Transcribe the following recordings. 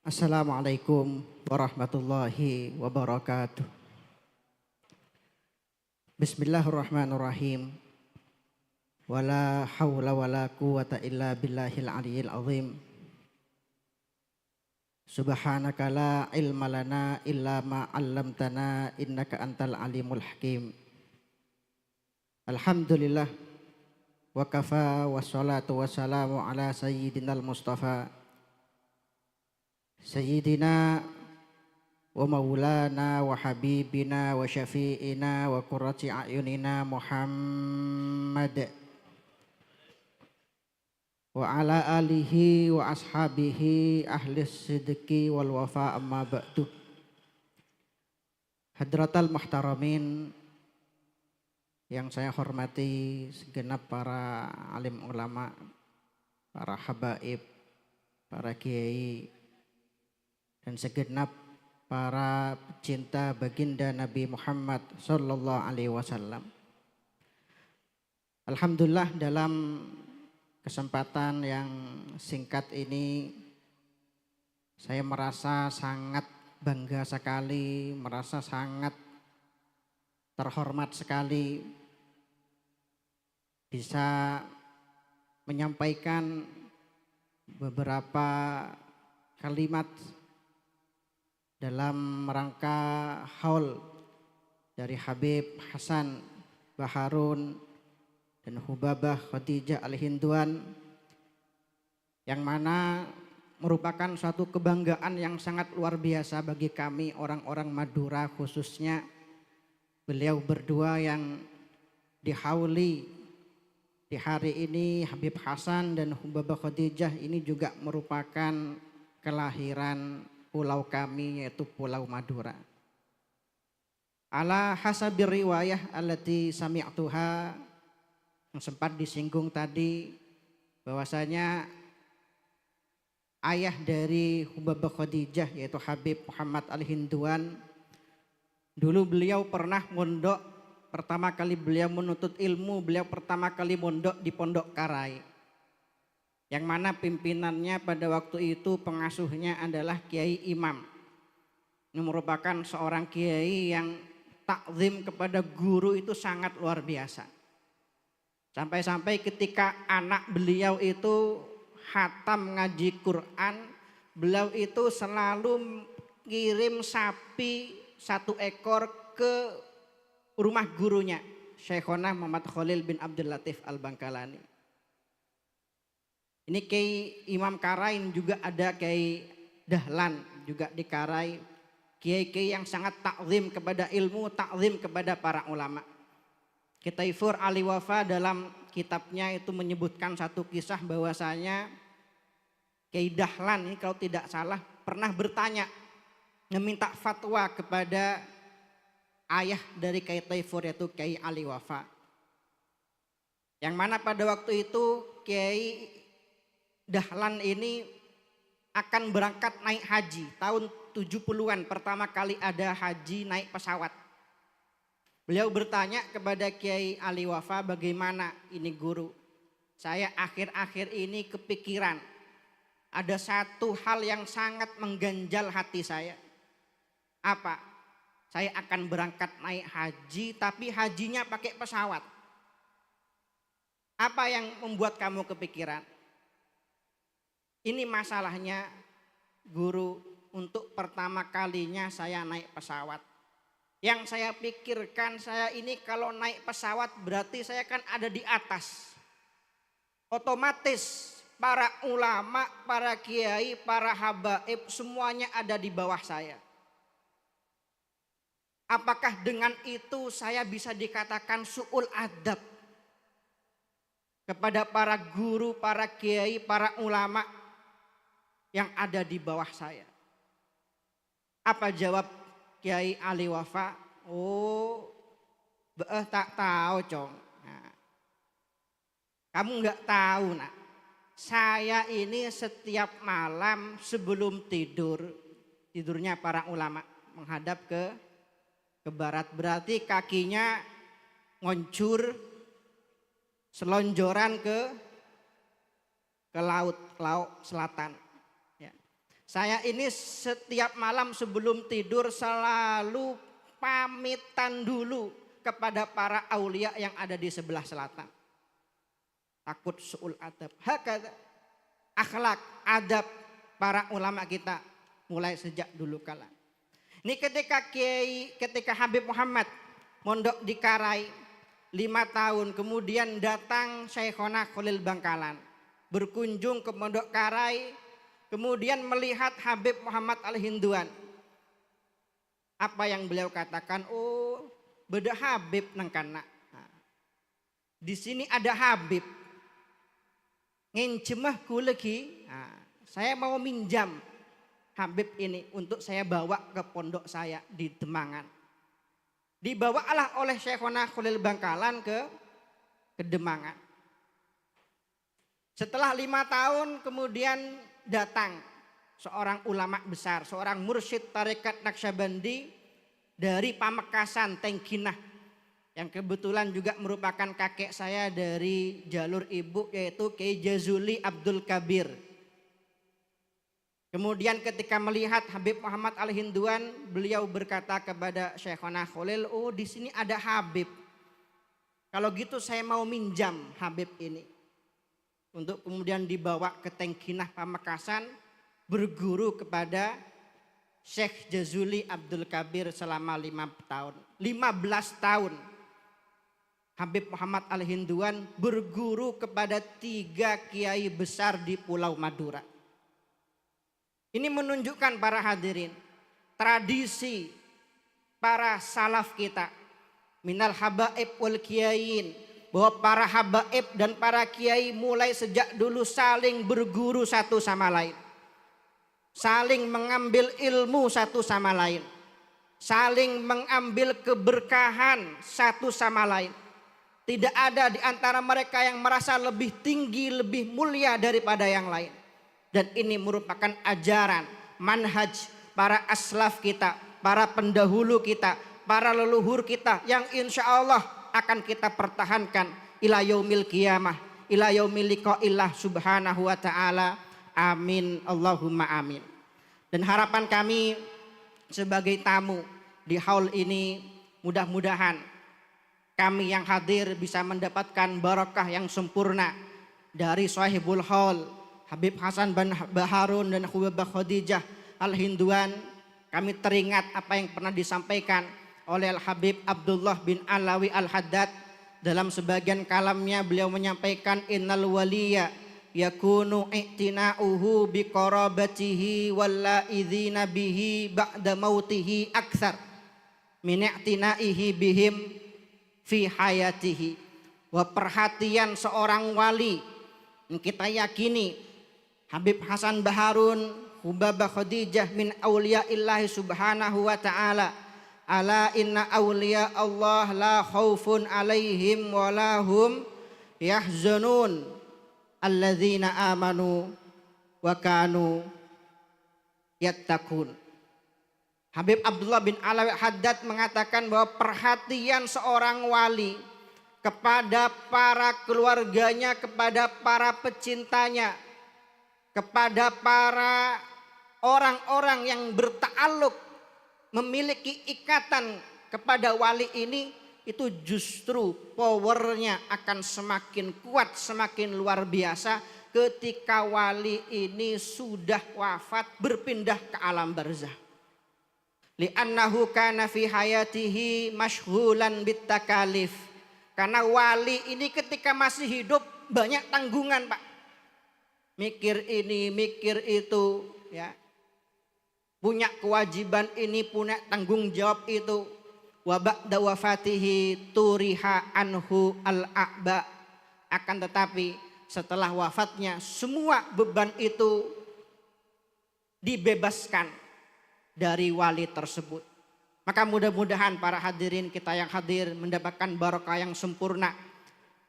Assalamualaikum warahmatullahi wabarakatuh. Bismillahirrahmanirrahim. Wala hawla wala quwata illa billahil aliyil azim. Subhanaka la ilma lana illa ma 'allamtana innaka antal alimul hakim. Alhamdulillah wa kafa wassalatu wassalamu ala sayyidinal mustafa Sayyidina wa maulana wa habibina wa syafi'ina wa qurrati a'yunina Muhammad wa ala alihi wa ashabihi ahli sidqi wal wafa amma ba'du. Hadratal muhtaramin yang saya hormati, segenap para alim ulama, para habaib, para kiai, dan segenap para pecinta baginda Nabi Muhammad sallallahu alaihi wasallam. Alhamdulillah, dalam kesempatan yang singkat ini saya merasa sangat bangga sekali, merasa sangat terhormat sekali bisa menyampaikan beberapa kalimat dalam rangka haul dari Habib Hasan Baharun dan Hubabah Khadijah Al-Hinduan, yang mana merupakan suatu kebanggaan yang sangat luar biasa bagi kami orang-orang Madura, khususnya beliau berdua yang dihauli di hari ini. Habib Hasan dan Hubabah Khadijah ini juga merupakan kelahiran pulau kami, yaitu Pulau Madura. Ala hasabir riwayah allati sami'tuha, yang sempat disinggung tadi, bahwasanya ayah dari Hubabah Khadijah yaitu Habib Muhammad Al-Hinduan, dulu beliau pernah mondok, pertama kali beliau menuntut ilmu, beliau pertama kali mondok di Pondok Karai, yang mana pimpinannya pada waktu itu, pengasuhnya adalah Kiai Imam. Ini merupakan seorang kiai yang takzim kepada guru itu sangat luar biasa. Sampai-sampai ketika anak beliau itu khatam ngaji Quran, beliau itu selalu kirim sapi 1 ekor ke rumah gurunya, Syekhona Muhammad Khalil bin Abdul Latif Al-Bangkalani. Ini Kiai Imam Karai, juga ada Kiai Dahlan juga di Karai. Kiai-kiai yang sangat takzim kepada ilmu, takzim kepada para ulama. Kitaifur Ali Wafa dalam kitabnya itu menyebutkan satu kisah bahwasanya Kiai Dahlan ini kalau tidak salah pernah bertanya, meminta fatwa kepada ayah dari Kiai Taifur, yaitu Kiai Ali Wafa. Yang mana pada waktu itu Kiai Dahlan ini akan berangkat naik haji tahun 70-an, pertama kali ada haji naik pesawat. Beliau bertanya kepada Kiai Ali Wafa, bagaimana ini guru, saya akhir-akhir ini kepikiran ada satu hal yang sangat mengganjal hati saya. Apa? Saya akan berangkat naik haji, tapi hajinya pakai pesawat. Apa yang membuat kamu kepikiran? Ini masalahnya guru, untuk pertama kalinya saya naik pesawat. Yang saya pikirkan, saya ini kalau naik pesawat berarti saya kan ada di atas. Otomatis para ulama, para kiai, para habaib semuanya ada di bawah saya. Apakah dengan itu saya bisa dikatakan su'ul adab kepada para guru, para kiai, para ulama yang ada di bawah saya? Apa jawab Kiai Ali Wafa? Oh, tak tahu cong. Nah, kamu nggak tahu nak, saya ini setiap malam sebelum tidur, tidurnya para ulama menghadap ke barat, berarti kakinya ngoncur selonjoran ke laut selatan. Saya ini setiap malam sebelum tidur selalu pamitan dulu kepada para aulia yang ada di sebelah selatan. Takut su'ul adab. Hakada akhlak, adab para ulama kita mulai sejak dulu kala. Ini ketika Habib Muhammad mondok di Karai 5 tahun, kemudian datang Syekhona Khalil Bangkalan berkunjung ke Pondok Karai, kemudian melihat Habib Muhammad Al-Hinduan. Apa yang beliau katakan? Oh, beda Habib nang kana. Di sini ada Habib. Ngencemah lagi. Saya mau minjam Habib ini untuk saya bawa ke pondok saya di Demangan. Dibawalah oleh Syekhona Khalil Bangkalan ke Demangan. Setelah 5 tahun kemudian datang seorang ulama besar, seorang mursyid tarekat Naqsyabandi dari Pamekasan, Tengkinah, yang kebetulan juga merupakan kakek saya dari jalur ibu, yaitu Kiai Jazuli Abdul Kabir. Kemudian ketika melihat Habib Muhammad Al-Hinduan, beliau berkata kepada Syekhona Khalil, oh di sini ada Habib. Kalau gitu saya mau minjam Habib ini. Untuk kemudian dibawa ke Tengkinah Pamekasan, berguru kepada Syekh Jazuli Abdul Kabir selama 15 tahun. Habib Muhammad Al-Hinduan berguru kepada 3 kiai besar di Pulau Madura. Ini menunjukkan para hadirin tradisi para salaf kita minal habaib wal kiyain, bahwa para habaib dan para kiai mulai sejak dulu saling berguru satu sama lain, saling mengambil ilmu satu sama lain, saling mengambil keberkahan satu sama lain. Tidak ada di antara mereka yang merasa lebih tinggi, lebih mulia daripada yang lain. Dan ini merupakan ajaran, manhaj para aslaf kita, para pendahulu kita, para leluhur kita yang insya Allah akan kita pertahankan ila yaumil qiyamah, ila yaumil liqa'illah subhanahu wa ta'ala. Amin, Allahumma amin. Dan harapan kami sebagai tamu di haul ini, mudah-mudahan kami yang hadir bisa mendapatkan barakah yang sempurna dari sahibul haul Habib Hasan bin Baharun dan Hubabah Khadijah Al-Hinduan. Kami teringat apa yang pernah disampaikan oleh Al-Habib Abdullah bin Alawi Al-Haddad. Dalam sebagian kalamnya beliau menyampaikan innal waliya yakunu i'tina'uhu biqarabatihi walla'idhina bihi ba'da mautihi akthar min i'tina'ihi bihim fi hayatihi. Wa perhatian seorang wali yang kita yakini Habib Hasan Baharun, Hubabah Khadijah min awliyaillahi subhanahu wa ta'ala. Ala inna awliya Allah la khaufun alaihim wa lahum yahzanun alladzina amanu wa kanu yattaqun. Habib Abdullah bin Alawi Haddad mengatakan bahwa perhatian seorang wali kepada para keluarganya, kepada para pecintanya, kepada para orang-orang yang berta'alluq, memiliki ikatan kepada wali ini, itu justru powernya akan semakin kuat, semakin luar biasa ketika wali ini sudah wafat, berpindah ke alam barzah. Li'annahu kana fi hayatihi mashghulan bitakalif. Karena wali ini ketika masih hidup banyak tanggungan, Pak. Mikir ini, mikir itu, ya. Punya kewajiban ini, punya tanggung jawab itu. Wa ba'da wafatihi turiha anhu al-a'ba. Akan tetapi setelah wafatnya semua beban itu dibebaskan dari wali tersebut. Maka mudah-mudahan para hadirin kita yang hadir mendapatkan barakah yang sempurna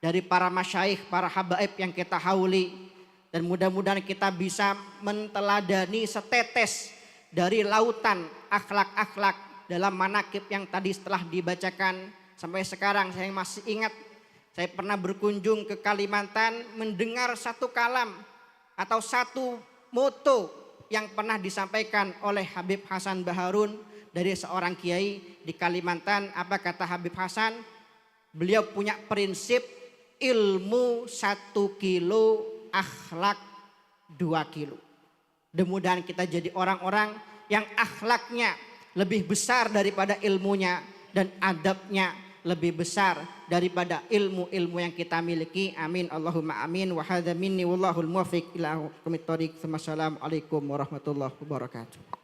dari para masyaikh, para habaib yang kita hauli. Dan mudah-mudahan kita bisa menteladani setetes dari lautan akhlak-akhlak dalam manakib yang tadi setelah dibacakan. Sampai sekarang saya masih ingat, saya pernah berkunjung ke Kalimantan, mendengar satu kalam atau satu moto yang pernah disampaikan oleh Habib Hasan Baharun dari seorang kiai di Kalimantan. Apa kata Habib Hasan? Beliau punya prinsip ilmu 1 kilo, akhlak 2 kilo. Mudah-mudahan kita jadi orang-orang yang akhlaknya lebih besar daripada ilmunya dan adabnya lebih besar daripada ilmu-ilmu yang kita miliki. Amin Allahumma amin. Wa hadza minni wallahul muwaffiq ila aqwamit thoriq. Assalamualaikum warahmatullahi wabarakatuh.